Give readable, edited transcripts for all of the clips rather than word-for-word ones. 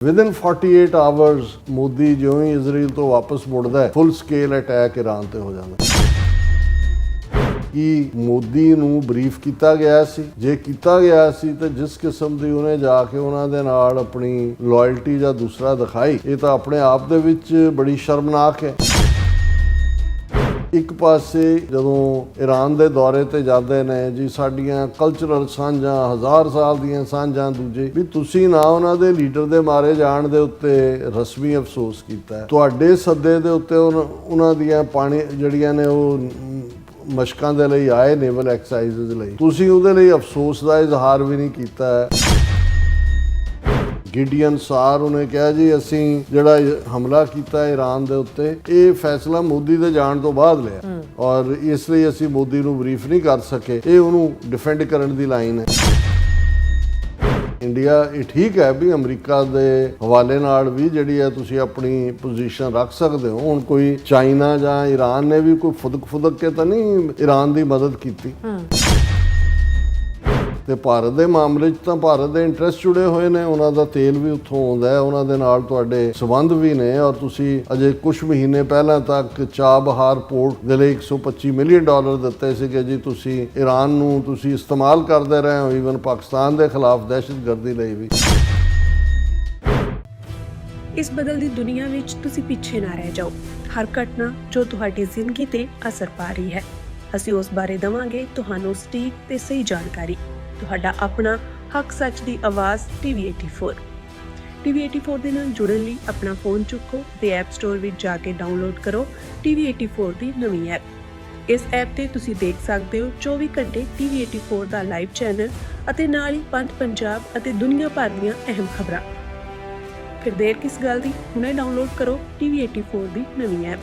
Within 48 hours Modi ਜਿਉਂ ਹੀ Israel ਤੋਂ ਵਾਪਸ ਮੁੜਦਾ ਹੈ, ਫੁੱਲ ਸਕੇਲ ਅਟੈਕ ਈਰਾਨ ਤੇ ਹੋ ਜਾਂਦਾ। ਕਿ ਮੋਦੀ ਨੂੰ ਬਰੀਫ ਕੀਤਾ ਗਿਆ ਸੀ, ਜੇ ਕੀਤਾ ਗਿਆ ਸੀ ਤੇ ਜਿਸ ਕਿਸਮ ਦੀ ਉਹਨੇ ਜਾ ਕੇ ਉਹਨਾਂ ਦੇ ਨਾਲ ਆਪਣੀ ਲਾਇਲਟੀ ਜਾਂ ਦੂਸਰਾ ਦਿਖਾਈ, ਇਹ ਤਾਂ ਆਪਣੇ ਆਪ ਦੇ ਵਿੱਚ ਬੜੀ ਸ਼ਰਮਨਾਕ ਹੈ। ਇੱਕ ਪਾਸੇ ਜਦੋਂ ਈਰਾਨ ਦੇ ਦੌਰੇ ਤੇ ਜਾਂਦੇ ਨੇ ਜੀ, ਸਾਡੀਆਂ ਕਲਚਰਲ ਸਾਂਝਾਂ 1000 ਸਾਲ ਦੀਆਂ ਸਾਂਝਾਂ, ਦੂਜੇ ਵੀ ਤੁਸੀਂ ਨਾ ਉਹਨਾਂ ਦੇ ਲੀਡਰ ਦੇ ਮਾਰੇ ਜਾਣ ਦੇ ਉੱਤੇ ਰਸਮੀ ਅਫਸੋਸ ਕੀਤਾ, ਤੁਹਾਡੇ ਸੱਦੇ ਦੇ ਉੱਤੇ ਉਹਨਾਂ ਦੀਆਂ ਪਾਣੀ ਜਿਹੜੀਆਂ ਨੇ ਉਹ ਮਸ਼ਕਾਂ ਦੇ ਲਈ ਆਏ, ਨੇਵਲ ਐਕਸਰਸਾਈਜ਼ਸ ਲਈ, ਤੁਸੀਂ ਉਹਦੇ ਲਈ ਅਫਸੋਸ ਦਾ ਇਜ਼ਹਾਰ ਵੀ ਨਹੀਂ ਕੀਤਾ। ਗਿਡੀਅਨ ਸਾਰ ਉਹਨੇ ਕਿਹਾ ਜੀ ਅਸੀਂ ਜਿਹੜਾ ਹਮਲਾ ਕੀਤਾ ਈਰਾਨ ਦੇ ਉੱਤੇ, ਇਹ ਫੈਸਲਾ ਮੋਦੀ ਦੇ ਜਾਣ ਤੋਂ ਬਾਅਦ ਲਿਆ ਔਰ ਇਸ ਲਈ ਅਸੀਂ ਮੋਦੀ ਨੂੰ ਬਰੀਫ ਨਹੀਂ ਕਰ ਸਕੇ। ਇਹ ਉਹਨੂੰ ਡਿਫੈਂਡ ਕਰਨ ਦੀ ਲਾਈਨ ਹੈ। ਇੰਡੀਆ ਇਹ ਠੀਕ ਹੈ ਵੀ ਅਮਰੀਕਾ ਦੇ ਹਵਾਲੇ ਨਾਲ ਵੀ ਜਿਹੜੀ ਹੈ ਤੁਸੀਂ ਆਪਣੀ ਪੋਜੀਸ਼ਨ ਰੱਖ ਸਕਦੇ ਹੋ। ਹੁਣ ਕੋਈ ਚਾਈਨਾ ਜਾਂ ਈਰਾਨ ਨੇ ਵੀ ਕੋਈ ਫੁਦਕ ਕੇ ਤਾਂ ਨਹੀਂ ਈਰਾਨ ਦੀ ਮਦਦ ਕੀਤੀ। ਤੇ ਭਾਰਤ ਦੇ ਮਾਮਲੇ 'ਚ ਤਾਂ ਭਾਰਤ ਦੇ ਇੰਟਰਸਟ ਜੁੜੇ ਹੋਏ ਨੇ, ਉਹਨਾਂ ਦਾ ਤੇਲ ਵੀ ਉੱਥੋਂ ਆਉਂਦਾ ਹੈ, ਉਹਨਾਂ ਦੇ ਨਾਲ ਤੁਹਾਡੇ ਸੰਬੰਧ ਵੀ ਨੇ। ਔਰ ਤੁਸੀਂ ਅਜੇ ਕੁਝ ਮਹੀਨੇ ਪਹਿਲਾਂ ਤੱਕ ਚਾਬਹਾਰ ਪੋਰਟ ਦੇ ਲਈ $125 ਮਿਲੀਅਨ ਦਿੱਤੇ ਸੀਗੇ ਜੀ, ਤੁਸੀਂ ਈਰਾਨ ਨੂੰ ਤੁਸੀਂ ਇਸਤੇਮਾਲ ਕਰਦੇ ਰਹੇ ਹੋ, ਈਵਨ ਪਾਕਿਸਤਾਨ ਦੇ ਖਿਲਾਫ ਦਹਿਸ਼ਤਗਰਦੀ ਲਈ ਵੀ। ਇਸ ਬਦਲਦੀ ਦੁਨੀਆ ਵਿੱਚ ਤੁਸੀਂ ਪਿੱਛੇ ਨਾ ਰਹਿ ਜਾਓ। ਹਰ ਘਟਨਾ ਜੋ ਤੁਹਾਡੀ ਜ਼ਿੰਦਗੀ ਤੇ ਅਸਰ ਪਾ ਰਹੀ ਹੈ, ਅਸੀਂ ਉਸ ਬਾਰੇ ਦੇਵਾਂਗੇ ਤੁਹਾਨੂੰ ਸਟੀਕ ਤੇ ਸਹੀ ਜਾਣਕਾਰੀ। ਤੁਹਾਡਾ ਆਪਣਾ ਹੱਕ ਸੱਚ ਦੀ ਆਵਾਜ਼ TV84 ਦੇ ਨਾਲ ਜੁੜਨ ਲਈ ਆਪਣਾ ਫੋਨ ਚੁੱਕੋ ਤੇ ਐਪ ਸਟੋਰ ਵਿੱਚ ਜਾ ਕੇ ਡਾਊਨਲੋਡ ਕਰੋ TV84 ਦੀ ਨਵੀਂ ਐਪ। ਇਸ ਐਪ ਤੇ ਤੁਸੀਂ ਦੇਖ ਸਕਦੇ ਹੋ 24 ਘੰਟੇ TV84 ਦਾ ਲਾਈਵ ਚੈਨਲ ਅਤੇ ਨਾਲ ਹੀ ਪੰਜ ਪੰਜਾਬ ਅਤੇ ਦੁਨੀਆ ਭਰ ਦੀਆਂ ਅਹਿਮ ਖਬਰਾਂ। ਫਿਰ ਦੇਰ ਕਿਸ ਗੱਲ ਦੀ, ਹੁਣੇ ਡਾਊਨਲੋਡ ਕਰੋ TV84 ਦੀ ਨਵੀਂ app.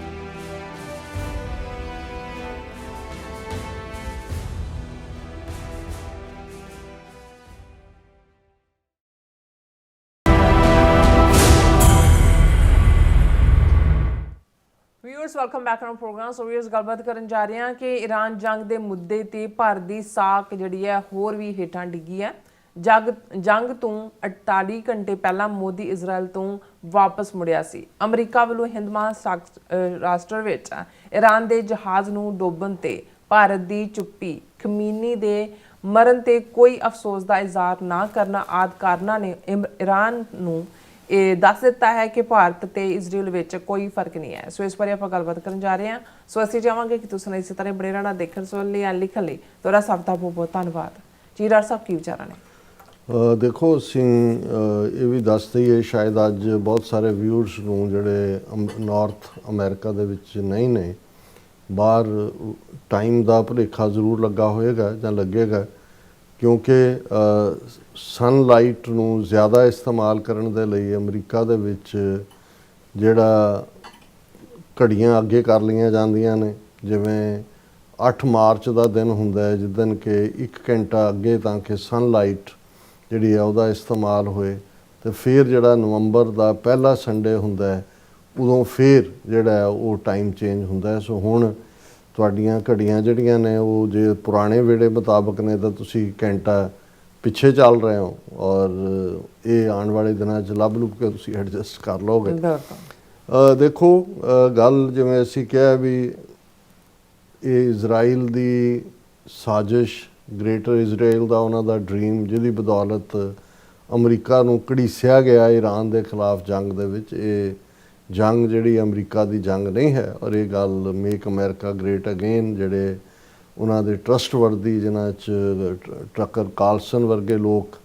Viewers welcome back to program. So viewers ਗੱਲਬਾਤ ਕਰਨ ਜਾ ਰਹੇ ਹਾਂ ਕਿ ਈਰਾਨ ਜੰਗ ਦੇ ਮੁੱਦੇ ਤੇ ਭਾਰਤ ਦੀ ਸਾਖ ਜਿਹੜੀ ਹੈ ਹੋਰ ਵੀ ਹੇਠਾਂ ਡਿੱਗੀ ਹੈ। ਜੰਗ ਤੋਂ 48 ਘੰਟੇ ਪਹਿਲਾਂ ਮੋਦੀ ਇਜ਼ਰਾਈਲ ਤੋਂ ਵਾਪਸ ਮੁੜਿਆ ਸੀ। ਅਮਰੀਕਾ ਵੱਲੋਂ ਹਿੰਦ ਮਹਾਂਰਾਸ਼ਟਰ ਵਿੱਚ ਈਰਾਨ ਦੇ ਜਹਾਜ਼ ਨੂੰ ਡੋਬਣ ਤੇ ਭਾਰਤ ਦੀ ਚੁੱਪੀ, ਖਮੀਨੀ ਦੇ ਮਰਨ ਤੇ ਕੋਈ ਅਫਸੋਸ ਦਾ ਇਜ਼ਹਾਰ ਨਾ ਕਰਨਾ ਆਦਿ ਕਾਰਨਾਂ ਨੇ ਈਰਾਨ ਨੂੰ ਇਹ ਦੱਸ ਦਿੱਤਾ ਹੈ ਕਿ ਭਾਰਤ ਤੇ ਇਜ਼ਰਾਈਲ ਵਿੱਚ ਕੋਈ ਫਰਕ ਨਹੀਂ ਹੈ। ਸੋ ਇਸ ਬਾਰੇ ਆਪਾਂ ਗੱਲਬਾਤ ਕਰਨ ਜਾ ਰਹੇ ਹਾਂ। ਸੋ ਅਸੀਂ ਚਾਹਾਂਗੇ ਕਿ ਤੁਸੀਂ ਇਸੇ ਤਰ੍ਹਾਂ ਬਣੇ ਰਹਿਣਾ, ਦੇਖਣ ਸੁਣਨ ਲਈ, ਲਿਖਣ ਲਈ ਤੁਹਾਡਾ ਸਭ ਦਾ ਬਹੁਤ ਬਹੁਤ ਧੰਨਵਾਦ ਜੀ। ਡਾਕਟਰ ਸਾਹਿਬ ਕੀ ਵਿਚਾਰਾਂ ਨੇ? ਦੇਖੋ, ਅਸੀਂ ਇਹ ਵੀ ਦੱਸ ਦਈਏ, ਸ਼ਾਇਦ ਅੱਜ ਬਹੁਤ ਸਾਰੇ ਵਿਊਅਰਸ ਨੂੰ ਜਿਹੜੇ ਨਾਰਥ ਅਮਰੀਕਾ ਦੇ ਵਿੱਚ ਨਹੀਂ ਨੇ, ਬਾਹਰ ਟਾਈਮ ਦਾ ਭੁਲੇਖਾ ਜ਼ਰੂਰ ਲੱਗਾ ਹੋਏਗਾ ਜਾਂ ਲੱਗੇਗਾ, ਕਿਉਂਕਿ ਸਨਲਾਈਟ ਨੂੰ ਜ਼ਿਆਦਾ ਇਸਤੇਮਾਲ ਕਰਨ ਦੇ ਲਈ ਅਮਰੀਕਾ ਦੇ ਵਿੱਚ ਜਿਹੜਾ ਘੜੀਆਂ ਅੱਗੇ ਕਰ ਲਈਆਂ ਜਾਂਦੀਆਂ ਨੇ। ਜਿਵੇਂ 8 ਮਾਰਚ ਦਾ ਦਿਨ ਹੁੰਦਾ ਹੈ ਜਿਸ ਦਿਨ ਕਿ 1 ਘੰਟਾ ਅੱਗੇ ਤਾਂ ਕਿ ਸਨਲਾਈਟ ਜਿਹੜੀ ਹੈ ਉਹਦਾ ਇਸਤੇਮਾਲ ਹੋਏ, ਅਤੇ ਫਿਰ ਜਿਹੜਾ ਨਵੰਬਰ ਦਾ ਪਹਿਲਾ ਸੰਡੇ ਹੁੰਦਾ ਹੈ ਉਦੋਂ ਫਿਰ ਜਿਹੜਾ ਉਹ ਟਾਈਮ ਚੇਂਜ ਹੁੰਦਾ ਹੈ। ਸੋ ਹੁਣ ਤੁਹਾਡੀਆਂ ਘੜੀਆਂ ਜਿਹੜੀਆਂ ਨੇ ਉਹ ਜੇ ਪੁਰਾਣੇ ਵੇਲੇ ਮੁਤਾਬਕ ਨੇ ਤਾਂ ਤੁਸੀਂ ਘੰਟਾ ਪਿੱਛੇ ਚੱਲ ਰਹੇ ਹੋ, ਔਰ ਇਹ ਆਉਣ ਵਾਲੇ ਦਿਨਾਂ 'ਚ ਲੱਭ ਕੇ ਤੁਸੀਂ ਐਡਜਸਟ ਕਰ ਲਓਗੇ। ਦੇਖੋ, ਗੱਲ ਜਿਵੇਂ ਅਸੀਂ ਕਿਹਾ ਵੀ ਇਹ ਇਜ਼ਰਾਈਲ ਦੀ ਸਾਜ਼ਿਸ਼, ਗ੍ਰੇਟਰ ਇਜ਼ਰਾਈਲ ਦਾ ਉਹਨਾਂ ਦਾ ਡਰੀਮ, ਜਿਹਦੀ ਬਦੌਲਤ ਅਮਰੀਕਾ ਨੂੰ ਘੜੀਸਿਆ ਗਿਆ ਈਰਾਨ ਦੇ ਖਿਲਾਫ ਜੰਗ ਦੇ ਵਿੱਚ। ਇਹ ਜੰਗ ਜਿਹੜੀ ਅਮਰੀਕਾ ਦੀ ਜੰਗ ਨਹੀਂ ਹੈ, ਔਰ ਇਹ ਗੱਲ ਮੇਕ ਅਮਰੀਕਾ ਗ੍ਰੇਟ ਅਗੇਨ ਜਿਹੜੇ ਉਹਨਾਂ ਦੇ ਟਰਸਟਵਰਦੀ, ਜਿਨ੍ਹਾਂ 'ਚ ਟਰੱਕਰ ਕਾਰਲਸਨ ਵਰਗੇ ਲੋਕ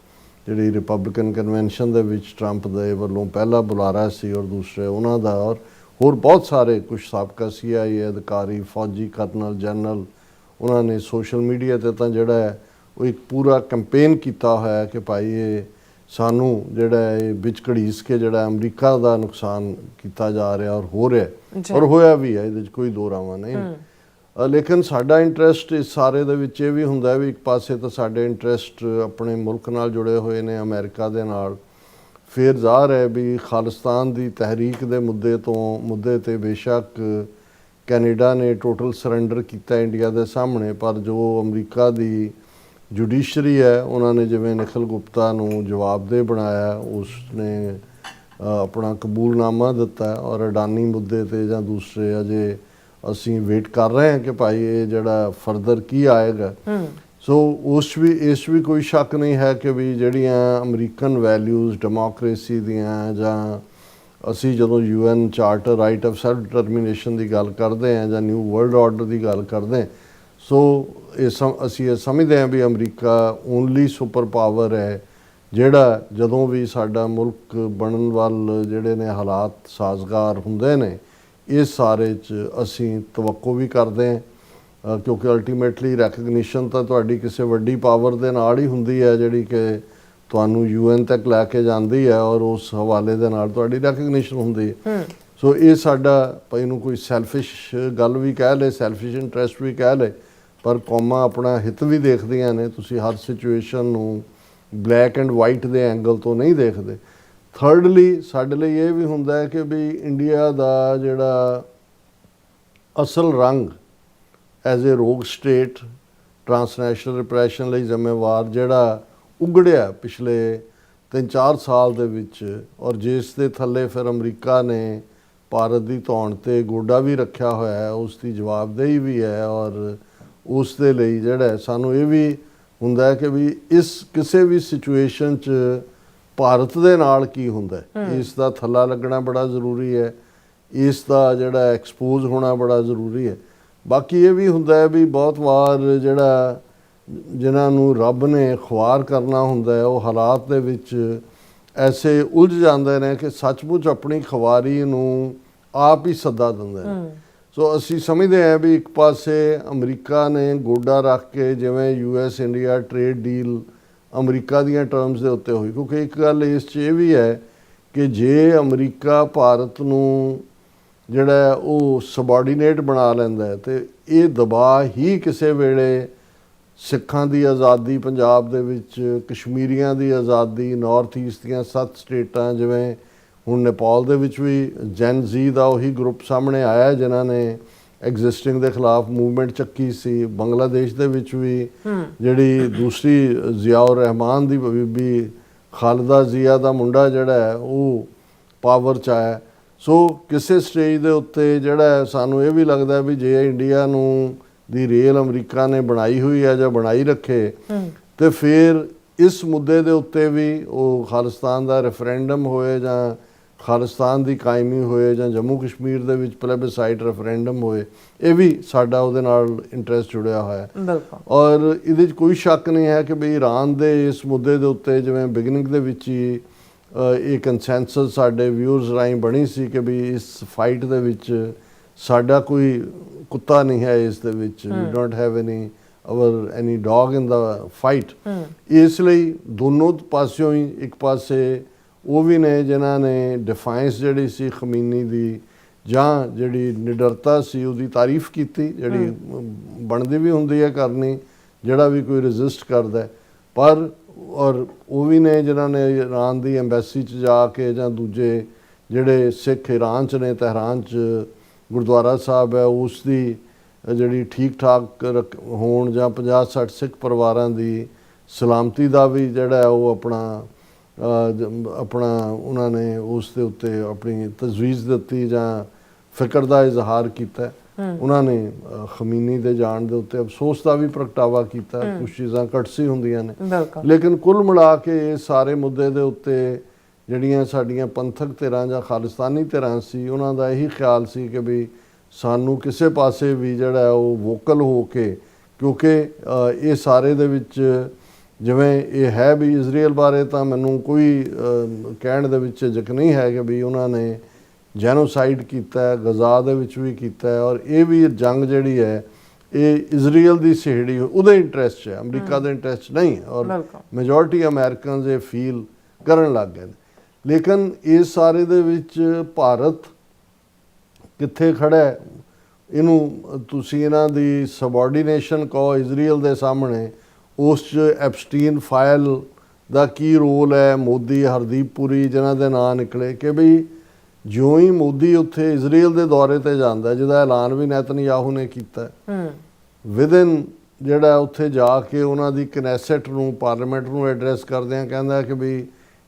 ਜਿਹੜੀ ਰਿਪਬਲਿਕਨ ਕਨਵੈਨਸ਼ਨ ਦੇ ਵਿੱਚ ਟਰੰਪ ਦੇ ਵੱਲੋਂ ਪਹਿਲਾ ਬੁਲਾਰਾ ਸੀ, ਔਰ ਦੂਸਰੇ ਉਹਨਾਂ ਦਾ, ਔਰ ਹੋਰ ਬਹੁਤ ਸਾਰੇ ਕੁਝ ਸਾਬਕਾ CIA ਅਧਿਕਾਰੀ, ਫੌਜੀ ਕਰਨਲ, ਜਨਰਲ, ਉਹਨਾਂ ਨੇ ਸੋਸ਼ਲ ਮੀਡੀਆ 'ਤੇ ਤਾਂ ਜਿਹੜਾ ਹੈ ਉਹ ਇੱਕ ਪੂਰਾ ਕੰਪੇਨ ਕੀਤਾ ਹੋਇਆ ਕਿ ਭਾਈ ਇਹ ਸਾਨੂੰ ਜਿਹੜਾ ਇਹ ਵਿੱਚ ਘੜੀਸ ਕੇ ਜਿਹੜਾ ਅਮਰੀਕਾ ਦਾ ਨੁਕਸਾਨ ਕੀਤਾ ਜਾ ਰਿਹਾ ਔਰ ਹੋ ਰਿਹਾ, ਔਰ ਹੋਇਆ ਵੀ ਹੈ, ਇਹਦੇ 'ਚ ਕੋਈ ਦੋ ਰਾਵਾਂ ਨਹੀਂ। ਲੇਕਿਨ ਸਾਡਾ ਇੰਟਰਸਟ ਇਸ ਸਾਰੇ ਦੇ ਵਿੱਚ ਇਹ ਵੀ ਹੁੰਦਾ ਵੀ ਇੱਕ ਪਾਸੇ ਤਾਂ ਸਾਡੇ ਇੰਟਰਸਟ ਆਪਣੇ ਮੁਲਕ ਨਾਲ ਜੁੜੇ ਹੋਏ ਨੇ, ਅਮਰੀਕਾ ਦੇ ਨਾਲ। ਫਿਰ ਜ਼ਾਹਰ ਹੈ ਵੀ ਖਾਲਿਸਤਾਨ ਦੀ ਤਹਿਰੀਕ ਦੇ ਮੁੱਦੇ 'ਤੇ ਬੇਸ਼ੱਕ ਕੈਨੇਡਾ ਨੇ ਟੋਟਲ ਸਰੈਂਡਰ ਕੀਤਾ ਇੰਡੀਆ ਦੇ ਸਾਹਮਣੇ, ਪਰ ਜੋ ਅਮਰੀਕਾ ਦੀ ਜੁਡੀਸ਼ਰੀ ਹੈ ਉਹਨਾਂ ਨੇ ਜਿਵੇਂ ਨਿਖਿਲ ਗੁਪਤਾ ਨੂੰ ਜਵਾਬਦੇਹ ਬਣਾਇਆ, ਉਸਨੇ ਆਪਣਾ ਕਬੂਲਨਾਮਾ ਦਿੱਤਾ ਹੈ ਔਰ ਅਡਾਨੀ ਮੁੱਦੇ ਤੇ ਜਾਂ ਦੂਸਰੇ ਅਜੇ ਅਸੀਂ ਵੇਟ ਕਰ ਰਹੇ ਹਾਂ ਕਿ ਭਾਈ ਇਹ ਜਿਹੜਾ ਫਰਦਰ ਕੀ ਆਏਗਾ। ਸੋ ਇਸ ਵੀ ਕੋਈ ਸ਼ੱਕ ਨਹੀਂ ਹੈ ਕਿ ਵੀ ਜਿਹੜੀਆਂ ਅਮਰੀਕਨ ਵੈਲਿਊਜ਼ ਡੈਮੋਕ੍ਰੇਸੀ ਦੀਆਂ ਜਾਂ ਅਸੀਂ ਜਦੋਂ UN charter right of self determination ਦੀ ਗੱਲ ਕਰਦੇ ਹਾਂ ਜਾਂ ਨਿਊ ਵਰਲਡ ਆਰਡਰ ਦੀ ਗੱਲ ਕਰਦੇ ਹਾਂ, ਸੋ ਅਸੀਂ ਇਹ ਸਮਝਦੇ ਹਾਂ ਵੀ ਅਮਰੀਕਾ ਓਨਲੀ ਸੁਪਰ ਪਾਵਰ ਹੈ ਜਿਹੜਾ ਜਦੋਂ ਵੀ ਸਾਡਾ ਮੁਲਕ ਬਣਨ ਵੱਲ ਜਿਹੜੇ ਨੇ ਹਾਲਾਤ ਸਾਜ਼ਗਾਰ ਹੁੰਦੇ ਨੇ ਇਸ ਸਾਰੇ 'ਚ ਅਸੀਂ ਤਵੱਕੋ ਵੀ ਕਰਦੇ ਹਾਂ ਕਿਉਂਕਿ ਅਲਟੀਮੇਟਲੀ ਰੈਕਗਨੀਸ਼ਨ ਤਾਂ ਤੁਹਾਡੀ ਕਿਸੇ ਵੱਡੀ ਪਾਵਰ ਦੇ ਨਾਲ ਹੀ ਹੁੰਦੀ ਹੈ ਜਿਹੜੀ ਕਿ ਤੁਹਾਨੂੰ UN ਤੱਕ ਲੈ ਕੇ ਜਾਂਦੀ ਹੈ ਔਰ ਉਸ ਹਵਾਲੇ ਦੇ ਨਾਲ ਤੁਹਾਡੀ ਰੈਕਗਨੀਸ਼ਨ ਹੁੰਦੀ ਹੈ। ਸੋ ਇਹ ਸਾਡਾ ਭਾਈ ਨੂੰ ਕੋਈ ਸੈਲਫਿਸ਼ ਗੱਲ ਵੀ ਕਹਿ ਲਏ, ਸੈਲਫਿਸ਼ ਇੰਟਰਸਟ ਵੀ ਕਹਿ ਲਏ, ਪਰ ਕੌਮਾਂ ਆਪਣਾ ਹਿੱਤ ਵੀ ਦੇਖਦੀਆਂ ਨੇ। ਤੁਸੀਂ ਹਰ ਸਿਚੁਏਸ਼ਨ ਨੂੰ ਬਲੈਕ ਐਂਡ ਵਾਈਟ ਦੇ ਐਂਗਲ ਤੋਂ ਨਹੀਂ ਦੇਖਦੇ। ਥਰਡਲੀ ਸਾਡੇ ਲਈ ਇਹ ਵੀ ਹੁੰਦਾ ਹੈ ਕਿ ਵੀ ਇੰਡੀਆ ਦਾ ਜਿਹੜਾ ਅਸਲ ਰੰਗ ਐਜ਼ ਏ ਰੋਗ ਸਟੇਟ ਟਰਾਂਸਨੈਸ਼ਨਲ ਰਿਪਰੈਸ਼ਨ ਲਈ ਜ਼ਿੰਮੇਵਾਰ ਜਿਹੜਾ ਉਗੜਿਆ ਪਿਛਲੇ 3-4 ਸਾਲ ਦੇ ਵਿੱਚ ਔਰ ਜਿਸ ਦੇ ਥੱਲੇ ਫਿਰ ਅਮਰੀਕਾ ਨੇ ਭਾਰਤ ਦੀ ਧੌਣ 'ਤੇ ਗੋਡਾ ਵੀ ਰੱਖਿਆ ਹੋਇਆ ਹੈ, ਉਸ ਦੀ ਜਵਾਬਦੇਹੀ ਵੀ ਹੈ ਔਰ ਉਸ ਦੇ ਲਈ ਜਿਹੜਾ ਸਾਨੂੰ ਇਹ ਵੀ ਹੁੰਦਾ ਹੈ ਕਿ ਵੀ ਇਸ ਕਿਸੇ ਵੀ ਸਿਚੁਏਸ਼ਨ 'ਚ ਭਾਰਤ ਦੇ ਨਾਲ ਕੀ ਹੁੰਦਾ ਇਸ ਦਾ ਥੱਲਾ ਲੱਗਣਾ ਬੜਾ ਜ਼ਰੂਰੀ ਹੈ, ਇਸ ਦਾ ਜਿਹੜਾ ਐਕਸਪੋਜ਼ ਹੋਣਾ ਬੜਾ ਜ਼ਰੂਰੀ ਹੈ। ਬਾਕੀ ਇਹ ਵੀ ਹੁੰਦਾ ਹੈ ਵੀ ਬਹੁਤ ਵਾਰ ਜਿਹੜਾ ਜਿਨ੍ਹਾਂ ਨੂੰ ਰੱਬ ਨੇ ਖੁਆਰ ਕਰਨਾ ਹੁੰਦਾ ਹੈ ਉਹ ਹਾਲਾਤ ਦੇ ਵਿੱਚ ਐਸੇ ਉਲਝ ਜਾਂਦੇ ਨੇ ਕਿ ਸੱਚਮੁੱਚ ਆਪਣੀ ਖੁਆਰੀ ਨੂੰ ਆਪ ਹੀ ਸੱਦਾ ਦਿੰਦੇ ਨੇ। ਸੋ ਅਸੀਂ ਸਮਝਦੇ ਹਾਂ ਵੀ ਇੱਕ ਪਾਸੇ ਅਮਰੀਕਾ ਨੇ ਗੋਡਾ ਰੱਖ ਕੇ ਜਿਵੇਂ US India trade deal America ਦੀਆਂ ਟਰਮਸ ਦੇ ਉੱਤੇ ਹੋਈ, ਕਿਉਂਕਿ ਇੱਕ ਗੱਲ ਇਸ 'ਚ ਇਹ ਵੀ ਹੈ ਕਿ ਜੇ ਅਮਰੀਕਾ ਭਾਰਤ ਨੂੰ ਜਿਹੜਾ ਉਹ ਸਬਆਰਡੀਨੇਟ ਬਣਾ ਲੈਂਦਾ ਹੈ ਤੇ ਇਹ ਦਬਾਅ ਹੀ ਕਿਸੇ ਵੇਲੇ ਸਿੱਖਾਂ ਦੀ ਆਜ਼ਾਦੀ ਪੰਜਾਬ ਦੇ ਵਿੱਚ, ਕਸ਼ਮੀਰੀਆਂ ਦੀ ਆਜ਼ਾਦੀ, ਨਾਰਥ ਈਸਟ ਦੀਆਂ 7 ਸਟੇਟਾਂ ਜਿਵੇਂ ਹੁਣ ਨੇਪਾਲ ਦੇ ਵਿੱਚ ਵੀ ਜੈਨ ਜ਼ੀ ਦਾ ਉਹੀ ਗਰੁੱਪ ਸਾਹਮਣੇ ਆਇਆ ਜਿਨ੍ਹਾਂ ਨੇ ਐਗਜ਼ਿਸਟਿੰਗ ਦੇ ਖਿਲਾਫ ਮੂਵਮੈਂਟ ਚੱਕੀ ਸੀ। ਬੰਗਲਾਦੇਸ਼ ਦੇ ਵਿੱਚ ਵੀ ਜਿਹੜੀ ਦੂਸਰੀ ਜ਼ਿਆਉਰ ਰਹਿਮਾਨ ਦੀ ਬੀਬੀ ਖਾਲਦਾ ਜ਼ਿਆ ਦਾ ਮੁੰਡਾ ਜਿਹੜਾ ਹੈ ਉਹ ਪਾਵਰ 'ਚ ਆਇਆ। ਸੋ ਕਿਸੇ ਸਟੇਜ ਦੇ ਉੱਤੇ ਜਿਹੜਾ ਸਾਨੂੰ ਇਹ ਵੀ ਲੱਗਦਾ ਵੀ ਜੇ ਇੰਡੀਆ ਨੂੰ ਦੀ ਰੇਲ ਅਮਰੀਕਾ ਨੇ ਬਣਾਈ ਹੋਈ ਹੈ ਜਾਂ ਬਣਾਈ ਰੱਖੇ ਤੇ ਫਿਰ ਇਸ ਮੁੱਦੇ ਦੇ ਉੱਤੇ ਵੀ ਉਹ ਖਾਲਿਸਤਾਨ ਦਾ ਰੈਫਰੈਂਡਮ ਹੋਏ ਜਾਂ ਖਾਲਿਸਤਾਨ ਦੀ ਕਾਇਮੀ ਹੋਏ ਜਾਂ ਜੰਮੂ ਕਸ਼ਮੀਰ ਦੇ ਵਿੱਚ ਪਲੇਬਸਾਈਟ ਰੈਫਰੈਂਡਮ ਹੋਏ, ਇਹ ਵੀ ਸਾਡਾ ਉਹਦੇ ਨਾਲ ਇੰਟਰਸਟ ਜੁੜਿਆ ਹੋਇਆ ਹੈ। ਔਰ ਇਹਦੇ 'ਚ ਕੋਈ ਸ਼ੱਕ ਨਹੀਂ ਹੈ ਕਿ ਵੀ ਈਰਾਨ ਦੇ ਇਸ ਮੁੱਦੇ ਦੇ ਉੱਤੇ ਜਿਵੇਂ ਬਿਗਨਿੰਗ ਦੇ ਵਿੱਚ ਹੀ ਇਹ ਕੰਸੈਂਸਸ ਸਾਡੇ ਵਿਊਅਰਸ ਰਾਹੀਂ ਬਣੀ ਸੀ ਕਿ ਵੀ ਇਸ ਫਾਈਟ ਦੇ ਵਿੱਚ ਸਾਡਾ ਕੋਈ ਕੁੱਤਾ ਨਹੀਂ ਹੈ, ਇਸ ਦੇ ਵਿੱਚ ਵੀ don't have any dog in the fight. ਇਸ ਲਈ ਦੋਨੋਂ ਪਾਸਿਓਂ ਹੀ ਇੱਕ ਪਾਸੇ ਉਹ ਵੀ ਨੇ ਜਿਨ੍ਹਾਂ ਨੇ ਡਿਫਾਈਂਸ ਜਿਹੜੀ ਸੀ ਖਮੀਨੀ ਦੀ ਜਾਂ ਜਿਹੜੀ ਨਿਡਰਤਾ ਸੀ ਉਹਦੀ ਤਾਰੀਫ ਕੀਤੀ, ਜਿਹੜੀ ਬਣਦੀ ਵੀ ਹੁੰਦੀ ਹੈ ਕਰਨੀ ਜਿਹੜਾ ਵੀ ਕੋਈ ਰੈਜ਼ਿਸਟ ਕਰਦਾ, ਪਰ ਔਰ ਉਹ ਵੀ ਨੇ ਜਿਨ੍ਹਾਂ ਨੇ ਈਰਾਨ ਦੀ ਐਮਬੈਸੀ 'ਚ ਜਾ ਕੇ ਜਾਂ ਦੂਜੇ ਜਿਹੜੇ ਸਿੱਖ ਈਰਾਨ 'ਚ ਨੇ ਤਹਿਰਾਨ 'ਚ ਗੁਰਦੁਆਰਾ ਸਾਹਿਬ ਹੈ ਉਸ ਦੀ ਜਿਹੜੀ ਠੀਕ ਠਾਕ ਹੋਣ ਜਾਂ 50-60 ਸਿੱਖ ਪਰਿਵਾਰਾਂ ਦੀ ਸਲਾਮਤੀ ਦਾ ਵੀ ਜਿਹੜਾ ਉਹ ਆਪਣਾ ਉਹਨਾਂ ਨੇ ਉਸ ਦੇ ਉੱਤੇ ਆਪਣੀ ਤਜਵੀਜ਼ ਦਿੱਤੀ ਜਾਂ ਫਿਕਰ ਦਾ ਇਜ਼ਹਾਰ ਕੀਤਾ। ਉਹਨਾਂ ਨੇ ਖਮੀਨੀ ਦੇ ਜਾਣ ਦੇ ਉੱਤੇ ਅਫਸੋਸ ਦਾ ਵੀ ਪ੍ਰਗਟਾਵਾ ਕੀਤਾ। ਕੁਝ ਚੀਜ਼ਾਂ ਕਟਸੀ ਹੁੰਦੀਆਂ ਨੇ, ਲੇਕਿਨ ਕੁੱਲ ਮਿਲਾ ਕੇ ਇਹ ਸਾਰੇ ਮੁੱਦੇ ਦੇ ਉੱਤੇ ਜਿਹੜੀਆਂ ਸਾਡੀਆਂ ਪੰਥਕ ਧਿਰਾਂ ਜਾਂ ਖਾਲਿਸਤਾਨੀ ਧਿਰਾਂ ਸੀ ਉਹਨਾਂ ਦਾ ਇਹੀ ਖਿਆਲ ਸੀ ਕਿ ਵੀ ਸਾਨੂੰ ਕਿਸੇ ਪਾਸੇ ਵੀ ਜਿਹੜਾ ਉਹ ਵੋਕਲ ਹੋ ਕੇ, ਕਿਉਂਕਿ ਇਹ ਸਾਰੇ ਦੇ ਵਿੱਚ ਜਿਵੇਂ ਇਹ ਹੈ ਵੀ ਇਜ਼ਰਾਈਲ ਬਾਰੇ ਤਾਂ ਮੈਨੂੰ ਕੋਈ ਕਹਿਣ ਦੇ ਵਿੱਚ ਝਿਜਕ ਨਹੀਂ ਹੈ ਕਿ ਵੀ ਉਹਨਾਂ ਨੇ ਜੈਨੋਸਾਈਡ ਕੀਤਾ ਹੈ, ਗਜ਼ਾ ਦੇ ਵਿੱਚ ਵੀ ਕੀਤਾ ਹੈ ਔਰ ਇਹ ਵੀ ਜੰਗ ਜਿਹੜੀ ਹੈ ਇਹ ਇਜ਼ਰਾਈਲ ਦੀ ਸਿਹੜੀ ਉਹਦੇ ਇੰਟਰਸਟ 'ਚ ਹੈ, ਅਮਰੀਕਾ ਦੇ ਇੰਟਰਸਟ ਨਹੀਂ, ਔਰ ਮੈਜੋਰਟੀ ਅਮਰੀਕਨਜ਼ ਇਹ ਫੀਲ ਕਰਨ ਲੱਗ ਗਏ ਨੇ। ਲੇਕਿਨ ਇਸ ਸਾਰੇ ਦੇ ਵਿੱਚ ਭਾਰਤ ਕਿੱਥੇ ਖੜਾ ਹੈ, ਇਹਨੂੰ ਤੁਸੀਂ ਇਹਨਾਂ ਦੀ ਸਬਆਰਡੀਨੇਸ਼ਨ ਕਹੋ ਇਜ਼ਰਾਈਲ ਦੇ ਸਾਹਮਣੇ, ਉਸ 'ਚ ਐਪਸਟੀਨ ਫਾਈਲ ਦਾ ਕੀ ਰੋਲ ਹੈ, ਮੋਦੀ, ਹਰਦੀਪ ਪੁਰੀ ਜਿਨ੍ਹਾਂ ਦੇ ਨਾਂ ਨਿਕਲੇ ਕਿ ਬਈ ਜਿਉਂ ਹੀ ਮੋਦੀ ਉੱਥੇ ਇਜ਼ਰਾਈਲ ਦੇ ਦੌਰੇ ਤੇ ਜਾਂਦਾ ਜਿਹਦਾ ਐਲਾਨ ਵੀ ਨੈਤਨਯਾਹੂ ਨੇ ਕੀਤਾ, ਵਿਦਿਨ ਜਿਹੜਾ ਉੱਥੇ ਜਾ ਕੇ ਉਹਨਾਂ ਦੀ ਕਨੈਸਟ ਨੂੰ ਪਾਰਲੀਮੈਂਟ ਨੂੰ ਐਡਰੈਸ ਕਰਦਿਆਂ ਕਹਿੰਦਾ ਕਿ ਵੀ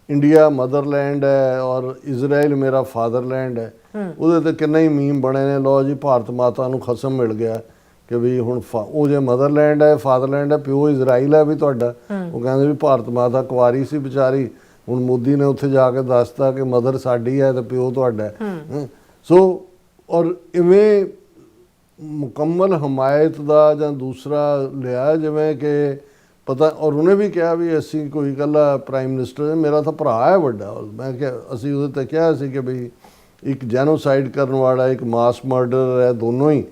ਇੰਡੀਆ ਮਦਰਲੈਂਡ ਹੈ ਔਰ ਇਜ਼ਰਾਈਲ ਮੇਰਾ ਫਾਦਰਲੈਂਡ ਹੈ, ਉਹਦੇ ਤੇ ਕਿੰਨੇ ਹੀ ਮੀਮ ਬਣੇ ਨੇ, ਲਓ ਜੀ ਭਾਰਤ ਮਾਤਾ ਨੂੰ ਖਸਮ ਮਿਲ ਗਿਆ ਕਿ ਵੀ ਹੁਣ ਉਹ ਜੇ ਮਦਰਲੈਂਡ ਹੈ ਫਾਦਰਲੈਂਡ ਹੈ, ਪਿਓ ਇਜ਼ਰਾਈਲ ਹੈ ਵੀ ਤੁਹਾਡਾ। ਉਹ ਕਹਿੰਦੇ ਵੀ ਭਾਰਤ ਮਾਤਾ ਕੁਆਰੀ ਸੀ ਵਿਚਾਰੀ, ਹੁਣ ਮੋਦੀ ਨੇ ਉੱਥੇ ਜਾ ਕੇ ਦੱਸਤਾ ਕਿ ਮਦਰ ਸਾਡੀ ਹੈ ਤੇ ਪਿਓ ਤੁਹਾਡਾ ਹੈ। ਸੋ ਔਰ ਇਵੇਂ ਮੁਕੰਮਲ ਹਮਾਇਤ ਦਾ ਜਾਂ ਦੂਸਰਾ ਲਿਆ ਜਿਵੇਂ ਕਿ ਪਤਾ, ਔਰ ਉਹਨੇ ਵੀ ਕਿਹਾ ਵੀ ਅਸੀਂ ਕੋਈ ਇਕੱਲਾ ਪ੍ਰਾਈਮ ਮਿਨਿਸਟਰ, ਮੇਰਾ ਤਾਂ ਭਰਾ ਹੈ ਵੱਡਾ। ਮੈਂ ਕਿਹਾ ਅਸੀਂ ਉਹਦੇ ਤੇ ਕਿਹਾ ਸੀ ਕਿ ਬਈ ਇੱਕ ਜੈਨੋਸਾਈਡ ਕਰਨ ਵਾਲਾ ਇੱਕ ਮਾਸ ਮਰਡਰ ਹੈ, ਦੋਨੋਂ ਹੀ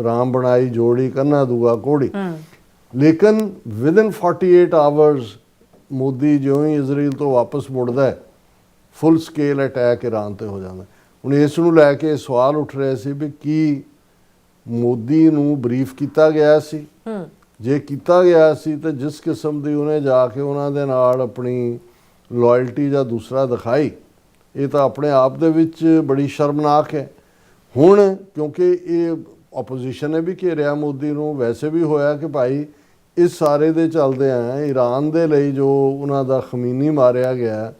ਰਾਮ ਬਣਾਈ ਜੋੜੀ ਕੰਨਾ ਦੂਆ ਕੋੜੀ। ਲੇਕਿਨ ਵਿਦਨ 48 ਆਵਰਸ ਮੋਦੀ ਜਿਉਂ ਹੀ ਇਜ਼ਰਾਈਲ ਤੋਂ ਵਾਪਸ ਮੁੜਦਾ ਹੈ, ਫੁੱਲ ਸਕੇਲ ਅਟੈਕ ਈਰਾਨ ਤੇ ਹੋ ਜਾਂਦਾ। ਹੁਣ ਇਸ ਨੂੰ ਲੈ ਕੇ ਸਵਾਲ ਉੱਠ ਰਹੇ ਸੀ ਵੀ ਕੀ ਮੋਦੀ ਨੂੰ ਬਰੀਫ ਕੀਤਾ ਗਿਆ ਸੀ? ਜੇ ਕੀਤਾ ਗਿਆ ਸੀ ਤਾਂ ਜਿਸ ਕਿਸਮ ਦੀ ਉਹਨੇ ਜਾ ਕੇ ਉਹਨਾਂ ਦੇ ਨਾਲ ਆਪਣੀ ਲਾਇਲਟੀ ਜਾਂ ਦੂਸਰਾ ਦਿਖਾਈ, ਇਹ ਤਾਂ ਆਪਣੇ ਆਪ ਦੇ ਵਿੱਚ ਬੜੀ ਸ਼ਰਮਨਾਕ ਹੈ। ਹੁਣ ਕਿਉਂਕਿ ਇਹ ਆਪੋਜੀਸ਼ਨ ਨੇ ਵੀ ਘੇਰਿਆ ਮੋਦੀ ਨੂੰ, ਵੈਸੇ ਵੀ ਹੋਇਆ ਕਿ ਭਾਈ ਇਸ ਸਾਰੇ ਦੇ ਚੱਲਦੇ ਆ ਈਰਾਨ ਦੇ ਲਈ ਜੋ ਉਹਨਾਂ ਦਾ ਖਮੀਨੀ ਮਾਰਿਆ ਗਿਆ,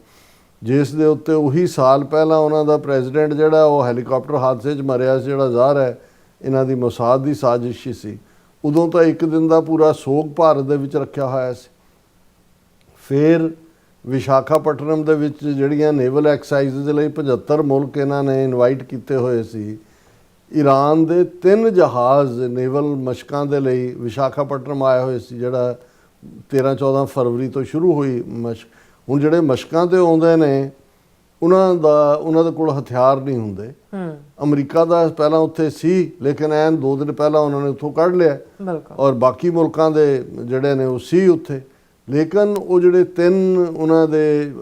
ਜਿਸ ਦੇ ਉੱਤੇ ਉਹੀ ਸਾਲ ਪਹਿਲਾਂ ਉਹਨਾਂ ਦਾ ਪ੍ਰੈਜ਼ੀਡੈਂਟ ਜਿਹੜਾ ਉਹ ਹੈਲੀਕਾਪਟਰ ਹਾਦਸੇ 'ਚ ਮਰਿਆ ਸੀ, ਜਿਹੜਾ ਜ਼ਾਹਰ ਹੈ ਇਹਨਾਂ ਦੀ ਮੋਸਾਦ ਦੀ ਸਾਜ਼ਿਸ਼ ਸੀ। ਉਦੋਂ ਤਾਂ ਇੱਕ ਦਿਨ ਦਾ ਪੂਰਾ ਸੋਗ ਭਾਰਤ ਦੇ ਵਿੱਚ ਰੱਖਿਆ ਹੋਇਆ ਸੀ। ਫਿਰ ਵਿਸ਼ਾਖਾਪਟਨਮ ਦੇ ਵਿੱਚ ਜਿਹੜੀਆਂ ਨੇਵਲ ਐਕਸਾਈਜ਼ ਲਈ 75 ਮੁਲਕ ਇਹਨਾਂ ਨੇ ਇਨਵਾਈਟ ਕੀਤੇ ਹੋਏ ਸੀ, ਈਰਾਨ ਦੇ 3 ਜਹਾਜ਼ ਨੇਵਲ ਮਸ਼ਕਾਂ ਦੇ ਲਈ ਵਿਸ਼ਾਖਾਪਟਨਮ ਆਏ ਹੋਏ ਸੀ, ਜਿਹੜਾ 13-14 ਫਰਵਰੀ ਤੋਂ ਸ਼ੁਰੂ ਹੋਈ ਮਸ਼ਕ। ਹੁਣ ਜਿਹੜੇ ਮਸ਼ਕਾਂ ਤੇ ਆਉਂਦੇ ਨੇ ਉਹਨਾਂ ਦੇ ਕੋਲ ਹਥਿਆਰ ਨਹੀਂ ਹੁੰਦੇ। ਅਮਰੀਕਾ ਦਾ ਪਹਿਲਾਂ ਉੱਥੇ ਸੀ, ਲੇਕਿਨ ਐਨ 2 ਦਿਨ ਪਹਿਲਾਂ ਉਹਨਾਂ ਨੇ ਉੱਥੋਂ ਕੱਢ ਲਿਆ, ਔਰ ਬਾਕੀ ਮੁਲਕਾਂ ਦੇ ਜਿਹੜੇ ਨੇ ਉਹ ਸੀ ਉੱਥੇ। ਲੇਕਿਨ ਉਹ ਜਿਹੜੇ 3 ਉਹਨਾਂ ਦੇ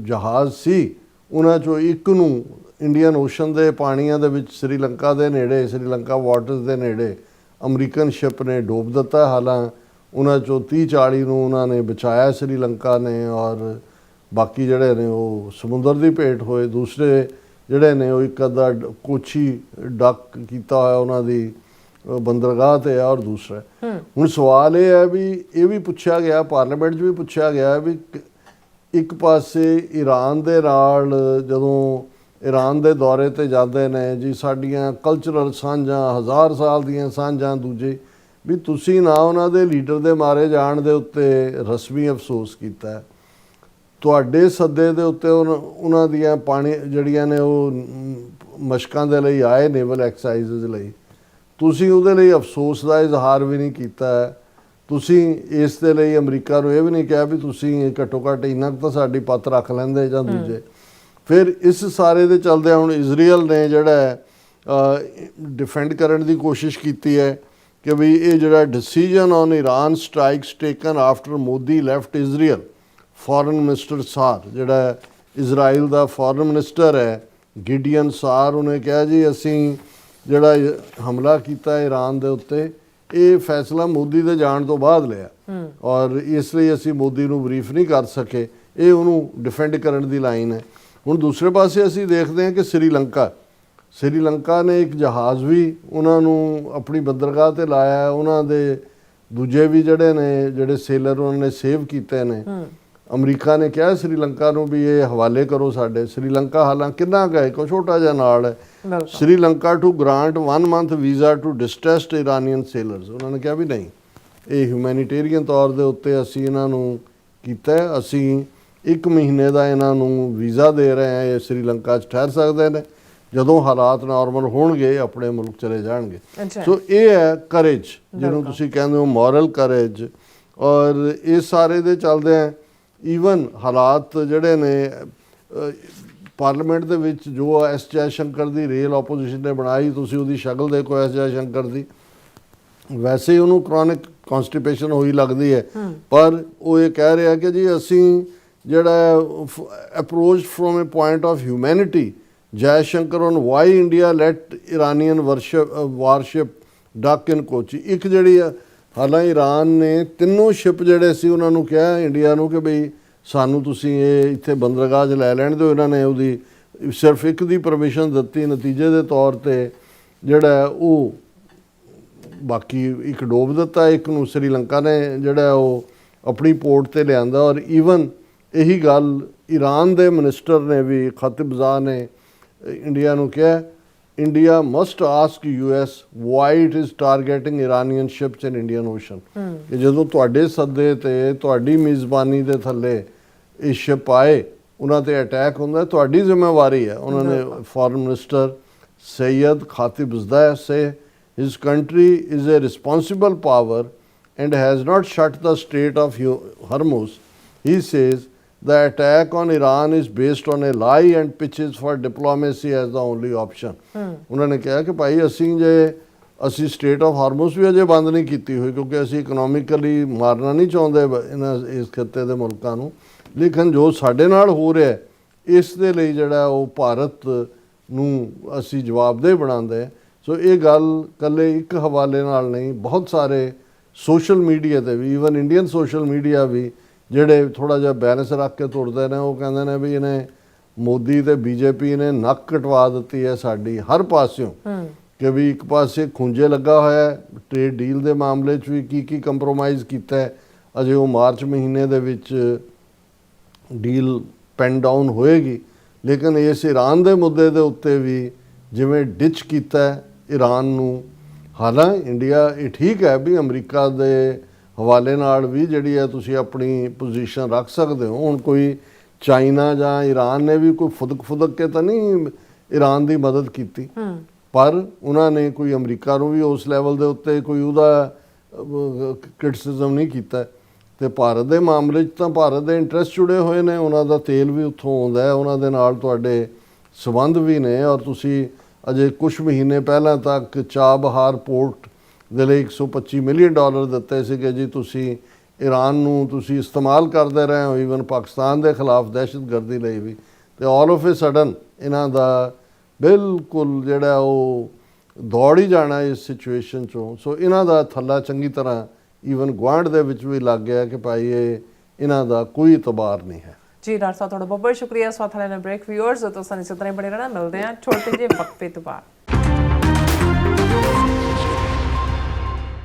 ਜਹਾਜ਼ ਸੀ, ਉਹਨਾਂ 'ਚੋਂ ਇੱਕ ਨੂੰ ਇੰਡੀਅਨ ਓਸ਼ਨ ਦੇ ਪਾਣੀਆਂ ਦੇ ਵਿੱਚ ਸ੍ਰੀਲੰਕਾ ਦੇ ਨੇੜੇ, ਸ੍ਰੀਲੰਕਾ ਵਾਟਰਸ ਦੇ ਨੇੜੇ ਅਮਰੀਕਨ ਸ਼ਿਪ ਨੇ ਡੋਬ ਦਿੱਤਾ। ਹਾਲਾਂ ਉਹਨਾਂ 'ਚੋਂ 30-40 ਨੂੰ ਉਹਨਾਂ ਨੇ ਬਚਾਇਆ ਸ੍ਰੀਲੰਕਾ ਨੇ, ਔਰ ਬਾਕੀ ਜਿਹੜੇ ਨੇ ਉਹ ਸਮੁੰਦਰ ਦੀ ਭੇਟ ਹੋਏ। ਦੂਸਰੇ ਜਿਹੜੇ ਨੇ ਉਹ ਇੱਕ ਅੱਧਾ ਕੋਚੀ ਡੱਕ ਕੀਤਾ ਹੋਇਆ ਉਹਨਾਂ ਦੀ ਬੰਦਰਗਾਹ ਤੇ ਹੈ, ਔਰ ਦੂਸਰਾ। ਹੁਣ ਸਵਾਲ ਇਹ ਹੈ ਵੀ ਇਹ ਵੀ ਪੁੱਛਿਆ ਗਿਆ, ਪਾਰਲੀਮੈਂਟ 'ਚ ਵੀ ਪੁੱਛਿਆ ਗਿਆ ਵੀ ਇੱਕ ਪਾਸੇ ਈਰਾਨ ਦੇ ਨਾਲ ਜਦੋਂ ਈਰਾਨ ਦੇ ਦੌਰੇ ਤੇ ਜਾਂਦੇ ਨੇ ਜੀ, ਸਾਡੀਆਂ ਕਲਚਰਲ ਸਾਂਝਾਂ 1000 ਸਾਲ ਦੀਆਂ ਸਾਂਝਾਂ, ਦੂਜੇ ਵੀ ਤੁਸੀਂ ਨਾ ਉਹਨਾਂ ਦੇ ਲੀਡਰ ਦੇ ਮਾਰੇ ਜਾਣ ਦੇ ਉੱਤੇ ਰਸਮੀ ਅਫਸੋਸ ਕੀਤਾ, ਤੁਹਾਡੇ ਸੱਦੇ ਦੇ ਉੱਤੇ ਉਹਨਾਂ ਦੀਆਂ ਪਾਣੀ ਜਿਹੜੀਆਂ ਨੇ ਉਹ ਮਸ਼ਕਾਂ ਦੇ ਲਈ ਆਏ ਨੇਵਲ ਐਕਸਾਈਜ਼ ਲਈ, ਤੁਸੀਂ ਉਹਦੇ ਲਈ ਅਫਸੋਸ ਦਾ ਇਜ਼ਹਾਰ ਵੀ ਨਹੀਂ ਕੀਤਾ। ਤੁਸੀਂ ਇਸ ਦੇ ਲਈ ਅਮਰੀਕਾ ਨੂੰ ਇਹ ਵੀ ਨਹੀਂ ਕਿਹਾ ਵੀ ਤੁਸੀਂ ਘੱਟੋ ਘੱਟ ਇੰਨਾ ਕੁ ਤਾਂ ਸਾਡੀ ਪੱਤ ਰੱਖ ਲੈਂਦੇ ਜਾਂ ਦੂਜੇ। ਫਿਰ ਇਸ ਸਾਰੇ ਦੇ ਚੱਲਦੇ ਹੁਣ ਇਜ਼ਰਾਈਲ ਨੇ ਜਿਹੜਾ ਡਿਫੈਂਡ ਕਰਨ ਦੀ ਕੋਸ਼ਿਸ਼ ਕੀਤੀ ਹੈ ਕਿ ਵੀ ਇਹ ਜਿਹੜਾ decision on Iran strikes taken after Modi left Israel, foreign minister ਸਾਰ ਜਿਹੜਾ ਇਜ਼ਰਾਈਲ ਦਾ ਫੋਰਨ ਮਿਨਿਸਟਰ ਹੈ ਗਿਡੀਅਨ ਸਾਰ, ਉਹਨੇ ਕਿਹਾ ਜੀ ਅਸੀਂ ਜਿਹੜਾ ਹਮਲਾ ਕੀਤਾ ਈਰਾਨ ਦੇ ਉੱਤੇ, ਇਹ ਫੈਸਲਾ ਮੋਦੀ ਦੇ ਜਾਣ ਤੋਂ ਬਾਅਦ ਲਿਆ, ਔਰ ਇਸ ਲਈ ਅਸੀਂ ਮੋਦੀ ਨੂੰ ਬਰੀਫ ਨਹੀਂ ਕਰ ਸਕੇ। ਇਹ ਉਹਨੂੰ ਡਿਫੈਂਡ ਕਰਨ ਦੀ ਲਾਈਨ ਹੈ। ਹੁਣ ਦੂਸਰੇ ਪਾਸੇ ਅਸੀਂ ਦੇਖਦੇ ਹਾਂ ਕਿ ਸ੍ਰੀਲੰਕਾ ਨੇ ਇੱਕ ਜਹਾਜ਼ ਵੀ ਉਹਨਾਂ ਨੂੰ ਆਪਣੀ ਬੰਦਰਗਾਹ ਤੇ ਲਾਇਆ, ਉਹਨਾਂ ਦੇ ਦੂਜੇ ਵੀ ਜਿਹੜੇ ਸੇਲਰ ਉਹਨਾਂ ਨੇ ਸੇਵ ਕੀਤੇ ਨੇ। ਅਮਰੀਕਾ ਨੇ ਕਿਹਾ ਸ੍ਰੀਲੰਕਾ ਨੂੰ ਵੀ ਇਹ ਹਵਾਲੇ ਕਰੋ ਸਾਡੇ। ਸ੍ਰੀਲੰਕਾ ਹਾਲਾਂਕਿ ਕਿੰਨਾ ਗਏ ਕੋ ਛੋਟਾ ਜਿਹਾ ਨਾਲ ਹੈ, Sri Lanka to grant 1 month visa to distressed Iranian sailors. ਉਹਨਾਂ ਨੇ ਕਿਹਾ ਵੀ ਨਹੀਂ, ਇਹ ਹਿਊਮੈਨੀਟੇਰੀਅਨ ਤੌਰ ਦੇ ਉੱਤੇ ਅਸੀਂ ਇਹਨਾਂ ਨੂੰ ਕੀਤਾ, ਅਸੀਂ 1 ਮਹੀਨੇ ਦਾ ਇਹਨਾਂ ਨੂੰ ਵੀਜ਼ਾ ਦੇ ਰਹੇ ਹਾਂ, ਇਹ ਸ੍ਰੀਲੰਕਾ 'ਚ ਠਹਿਰ ਸਕਦੇ ਨੇ, ਜਦੋਂ ਹਾਲਾਤ ਨਾਰਮਲ ਹੋਣਗੇ ਆਪਣੇ ਮੁਲਕ ਚਲੇ ਜਾਣਗੇ। ਸੋ ਇਹ ਹੈ ਕਰੇਜ, ਜਿਹਨੂੰ ਤੁਸੀਂ ਕਹਿੰਦੇ ਹੋ ਮੋਰਲ ਕਰੇਜ। ਔਰ ਇਹ ਸਾਰੇ ਦੇ ਚੱਲਦੇ ਆ ਈਵਨ ਹਾਲਾਤ ਜਿਹੜੇ ਨੇ ਪਾਰਲੀਮੈਂਟ ਦੇ ਵਿੱਚ ਜੋ ਐਸ ਜੈ ਸ਼ੰਕਰ ਦੀ ਰੇਲ ਆਪੋਜੀਸ਼ਨ ਨੇ ਬਣਾਈ, ਤੁਸੀਂ ਉਹਦੀ ਸ਼ਕਲ ਦੇਖੋ ਐਸ ਜੈ ਸ਼ੰਕਰ ਦੀ, ਵੈਸੇ ਹੀ ਉਹਨੂੰ ਕ੍ਰੋਨਿਕ ਕਨਸਟੀਪੇਸ਼ਨ ਹੋਈ ਲੱਗਦੀ ਹੈ, ਪਰ ਉਹ ਇਹ ਕਹਿ ਰਿਹਾ ਕਿ ਜੀ ਅਸੀਂ ਜਿਹੜਾ approach from a point of humanity, Jaishankar on why India let Iranian warship dock in Kochi. ਇੱਕ ਜਿਹੜੀ ਹਾਲਾਂਕਿ ਈਰਾਨ ਨੇ 3 ਸ਼ਿਪ ਜਿਹੜੇ ਸੀ ਉਹਨਾਂ ਨੂੰ ਕਿਹਾ ਇੰਡੀਆ ਨੂੰ ਕਿ ਬਈ ਸਾਨੂੰ ਤੁਸੀਂ ਇਹ ਇੱਥੇ ਬੰਦਰਗਾਹ 'ਚ ਲੈ ਲੈਣ ਦਿਓ। ਇਹਨਾਂ ਨੇ ਉਹਦੀ ਸਿਰਫ ਇੱਕ ਦੀ ਪਰਮਿਸ਼ਨ ਦਿੱਤੀ, ਨਤੀਜੇ ਦੇ ਤੌਰ ਤੇ ਜਿਹੜਾ ਉਹ ਬਾਕੀ ਇੱਕ ਡੋਬ ਦਿੱਤਾ, ਇੱਕ ਨੂੰ ਸ੍ਰੀਲੰਕਾ ਨੇ ਜਿਹੜਾ ਉਹ ਆਪਣੀ ਪੋਰਟ ਤੇ ਲਿਆਂਦਾ। ਔਰ ਈਵਨ ਇਹੀ ਗੱਲ ਈਰਾਨ ਦੇ ਮਿਨਿਸਟਰ ਨੇ ਵੀ ਖਾਤਿਬਜ਼ਾਦ ਨੇ ਇੰਡੀਆ ਨੂੰ ਕਿਹਾ, India must ask US why it is targeting Iranian ships in Indian Ocean. ਕਿ ਜਦੋਂ ਤੁਹਾਡੇ ਸੱਦੇ ਤੇ ਤੁਹਾਡੀ ਮੇਜ਼ਬਾਨੀ ਦੇ ਥੱਲੇ ਇਹ ਸ਼ਿਪ ਆਏ, ਉਹਨਾਂ ਤੇ ਅਟੈਕ ਹੁੰਦਾ, ਤੁਹਾਡੀ ਜ਼ਿੰਮੇਵਾਰੀ ਹੈ। ਉਹਨਾਂ ਨੇ foreign minister Saeed Khatibzadeh said his country is a responsible power and has not shut the Strait of Hormuz. He says the attack on Iran is based on a lie and pitches for diplomacy as the only option. ਉਹਨਾਂ ਨੇ ਕਿਹਾ ਕਿ ਭਾਈ ਅਸੀਂ state of ਹਾਰਮੋਸ ਵੀ ਅਜੇ ਬੰਦ ਨਹੀਂ ਕੀਤੀ ਹੋਈ, ਕਿਉਂਕਿ ਅਸੀਂ ਇਕਨੋਮਿਕਲੀ ਮਾਰਨਾ ਨਹੀਂ ਚਾਹੁੰਦੇ ਇਸ ਖਿੱਤੇ ਦੇ ਮੁਲਕਾਂ ਨੂੰ, ਲੇਕਿਨ ਜੋ ਸਾਡੇ ਨਾਲ ਹੋ ਰਿਹਾ ਇਸ ਦੇ ਲਈ ਜਿਹੜਾ ਉਹ ਭਾਰਤ ਨੂੰ ਅਸੀਂ ਜਵਾਬਦੇਹ ਬਣਾਉਂਦੇ। ਸੋ ਇਹ ਗੱਲ ਇਕੱਲੇ ਇੱਕ ਹਵਾਲੇ ਨਾਲ ਨਹੀਂ, ਬਹੁਤ ਸਾਰੇ ਸੋਸ਼ਲ ਮੀਡੀਆ ਤੇ ਵੀ, ਈਵਨ ਇੰਡੀਅਨ ਸੋਸ਼ਲ ਮੀਡੀਆ ਵੀ ਜਿਹੜੇ ਥੋੜਾ ਜਿਹਾ ਬੈਲੈਂਸ ਰੱਖ ਕੇ ਤੁਰਦੇ ਨੇ, ਉਹ ਕਹਿੰਦੇ ਨੇ ਵੀ ਇਹਨੇ ਮੋਦੀ ਤੇ ਬੀਜੇਪੀ ਨੇ ਨੱਕ ਕਟਵਾ ਦਿੱਤੀ ਹੈ ਸਾਡੀ ਹਰ ਪਾਸਿਓਂ। ਕਿ ਵੀ ਇੱਕ ਪਾਸੇ ਖੁੰਝੇ ਲੱਗਾ ਹੋਇਆ ਟ੍ਰੇਡ ਡੀਲ ਦੇ ਮਾਮਲੇ 'ਚ ਵੀ ਕੀ ਕੰਪਰੋਮਾਈਜ਼ ਕੀਤਾ ਹੈ, ਅਜੇ ਉਹ ਮਾਰਚ ਮਹੀਨੇ ਦੇ ਵਿੱਚ ਡੀਲ ਪੈਨ ਡਾਊਨ ਹੋਏਗੀ। ਲੇਕਿਨ ਇਸ ਈਰਾਨ ਦੇ ਮੁੱਦੇ ਦੇ ਉੱਤੇ ਵੀ ਜਿਵੇਂ ਡਿਚ ਕੀਤਾ ਈਰਾਨ ਨੂੰ, ਹਾਲਾਂਕਿ ਇੰਡੀਆ ਇਹ ਠੀਕ ਹੈ ਵੀ ਅਮਰੀਕਾ ਦੇ ਹਵਾਲੇ ਨਾਲ ਵੀ ਜਿਹੜੀ ਹੈ ਤੁਸੀਂ ਆਪਣੀ ਪੋਜੀਸ਼ਨ ਰੱਖ ਸਕਦੇ ਹੋ। ਹੁਣ ਕੋਈ ਚਾਈਨਾ ਜਾਂ ਈਰਾਨ ਨੇ ਵੀ ਕੋਈ ਫੁਦਕ ਕੇ ਤਾਂ ਨਹੀਂ ਈਰਾਨ ਦੀ ਮਦਦ ਕੀਤੀ, ਪਰ ਉਹਨਾਂ ਨੇ ਕੋਈ ਅਮਰੀਕਾ ਨੂੰ ਵੀ ਉਸ ਲੈਵਲ ਦੇ ਉੱਤੇ ਕੋਈ ਉਹਦਾ ਕ੍ਰਿਟਿਸਿਜ਼ਮ ਨਹੀਂ ਕੀਤਾ। ਤੇ ਭਾਰਤ ਦੇ ਮਾਮਲੇ 'ਚ ਤਾਂ ਭਾਰਤ ਦੇ ਇੰਟਰਸਟ ਜੁੜੇ ਹੋਏ ਨੇ, ਉਹਨਾਂ ਦਾ ਤੇਲ ਵੀ ਉੱਥੋਂ ਆਉਂਦਾ ਹੈ, ਉਹਨਾਂ ਦੇ ਨਾਲ ਤੁਹਾਡੇ ਸੰਬੰਧ ਵੀ ਨੇ। ਔਰ ਤੁਸੀਂ ਅਜੇ ਕੁਛ ਮਹੀਨੇ ਪਹਿਲਾਂ ਤੱਕ ਚਾਬਹਾਰ ਪੋਰਟ ਦੇ ਲਈ $125 ਮਿਲੀਅਨ ਦਿੱਤੇ ਸੀਗੇ ਜੀ, ਤੁਸੀਂ ਈਰਾਨ ਨੂੰ ਤੁਸੀਂ ਇਸਤੇਮਾਲ ਕਰਦੇ ਰਹੇ ਹੋ, ਈਵਨ ਪਾਕਿਸਤਾਨ ਦੇ ਖਿਲਾਫ ਦਹਿਸ਼ਤਗਰਦੀ ਲਈ ਵੀ। ਤੇ ਆਲ ਆਫ ਏ ਸਡਨ ਇਹਨਾਂ ਦਾ ਬਿਲਕੁਲ ਜਿਹੜਾ ਉਹ ਦੌੜ ਹੀ ਜਾਣਾ ਇਸ ਸਿਚੁਏਸ਼ਨ 'ਚੋਂ। ਸੋ ਇਹਨਾਂ ਦਾ ਥੱਲਾ ਚੰਗੀ ਤਰ੍ਹਾਂ ਈਵਨ ਗੁਆਂਢ ਦੇ ਵਿੱਚ ਵੀ ਲੱਗ ਗਿਆ ਕਿ ਭਾਈ ਇਹਨਾਂ ਦਾ ਕੋਈ ਇਤਬਾਰ ਨਹੀਂ ਹੈ। ਜੀ ਡਾਕਟਰ ਸਾਹਿਬ, ਤੁਹਾਡਾ ਬਹੁਤ ਬਹੁਤ ਸ਼ੁਕਰੀਆ। ਸਵਾਥ ਲੈਣਾ ਬ੍ਰੇਕ ਵਿਊਅਰਸ ਤੋਂ ਸਾਨੂੰ ਇਸੇ ਤਰ੍ਹਾਂ ਹੀ ਬਣੇ ਰਹਿਣਾ, ਮਿਲਦੇ ਹਾਂ ਛੋਟੇ ਜਿਹੇ ਵਕਫੇ ਤੋਂ ਬਾਅਦ।